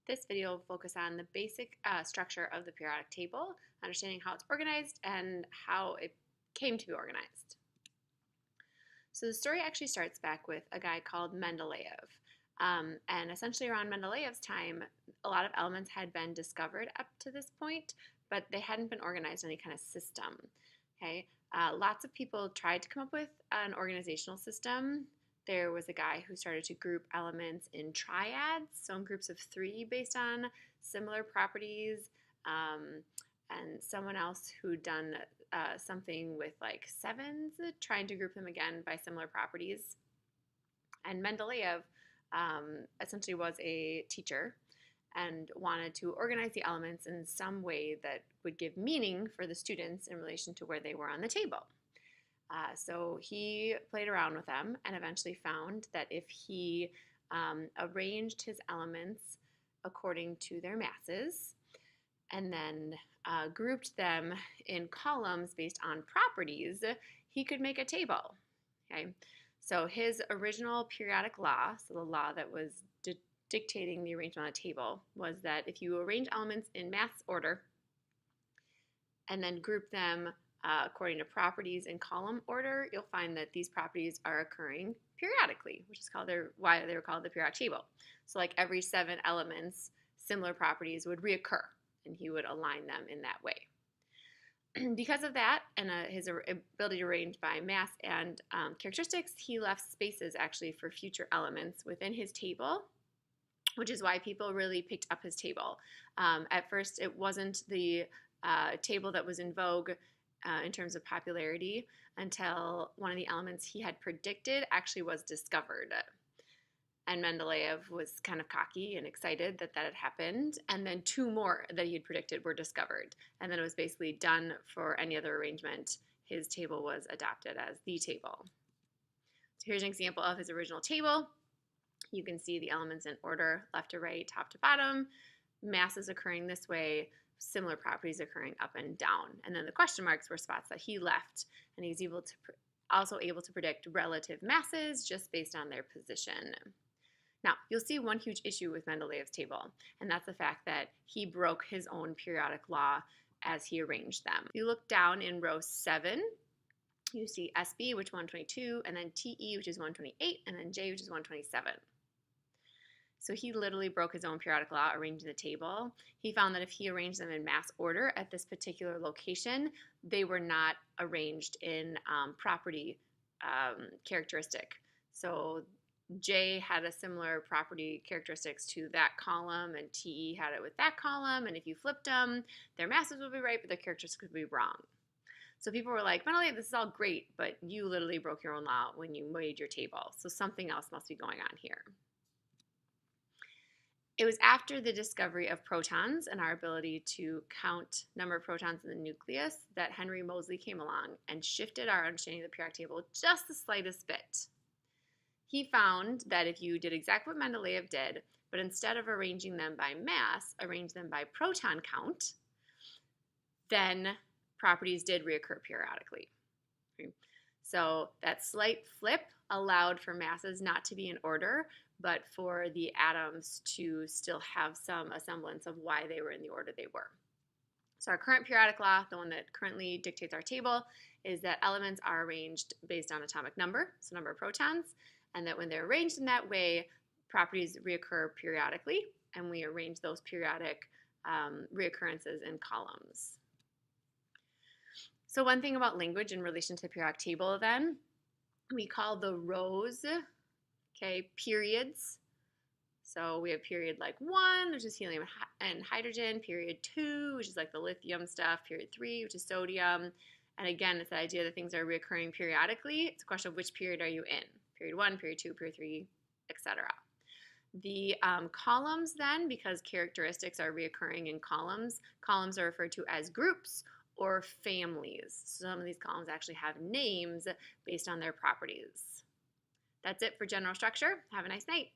This video will focus on the basic structure of the periodic table, understanding how it's organized and how it came to be organized. So the story actually starts back with a guy called Mendeleev. And essentially around Mendeleev's time, a lot of elements had been discovered up to this point, but they hadn't been organized in any kind of system. Okay, lots of people tried to come up with an organizational system. There was a guy who started to group elements in triads, so in groups of 3 based on similar properties, and someone else who'd done something with like 7s, trying to group them again by similar properties. And Mendeleev essentially was a teacher and wanted to organize the elements in some way that would give meaning for the students in relation to where they were on the table. So he played around with them and eventually found that if he arranged his elements according to their masses and then grouped them in columns based on properties, he could make a table. Okay, so his original periodic law, so the law that was dictating the arrangement on the table, was that if you arrange elements in mass order and then group them according to properties in column order, you'll find that these properties are occurring periodically, which is why they were called the periodic table. So like every 7 elements, similar properties would reoccur, and he would align them in that way. Because of that and his ability to arrange by mass and characteristics, he left spaces actually for future elements within his table, which is why people really picked up his table. At first, it wasn't the table that was in vogue in terms of popularity until one of the elements he had predicted actually was discovered. And Mendeleev was kind of cocky and excited that that had happened. And then 2 more that he had predicted were discovered. And then it was basically done for any other arrangement. His table was adopted as the table. So here's an example of his original table. You can see the elements in order, left to right, top to bottom, masses occurring this way, similar properties occurring up and down. And then the question marks were spots that he left. And he's also able to predict relative masses just based on their position. Now, you'll see one huge issue with Mendeleev's table, and that's the fact that he broke his own periodic law as he arranged them. If you look down in row 7, you see SB, which is 122, and then TE, which is 128, and then J, which is 127. So he literally broke his own periodic law arranging the table. He found that if he arranged them in mass order at this particular location, they were not arranged in property characteristic. So J had a similar property characteristics to that column, and TE had it with that column, and if you flipped them, their masses would be right, but their characteristics would be wrong. So people were like, Mendeleev, this is all great, but you literally broke your own law when you made your table, so something else must be going on here. It was after the discovery of protons and our ability to count number of protons in the nucleus that Henry Moseley came along and shifted our understanding of the periodic table just the slightest bit. He found that if you did exactly what Mendeleev did, but instead of arranging them by mass, arranged them by proton count, then properties did reoccur periodically. Okay. So that slight flip allowed for masses not to be in order, but for the atoms to still have some semblance of why they were in the order they were. So our current periodic law, the one that currently dictates our table, is that elements are arranged based on atomic number, so number of protons, and that when they're arranged in that way, properties reoccur periodically, and we arrange those periodic reoccurrences in columns. So one thing about language in relation to the periodic table then, we call the rows, okay, periods. So we have period like 1, which is helium and hydrogen, period 2, which is like the lithium stuff, period 3, which is sodium. And again, it's the idea that things are reoccurring periodically. It's a question of which period are you in. Period 1, period 2, period 3, etc. The columns then, because characteristics are reoccurring in columns are referred to as groups or families. Some of these columns actually have names based on their properties. That's it for general structure. Have a nice night.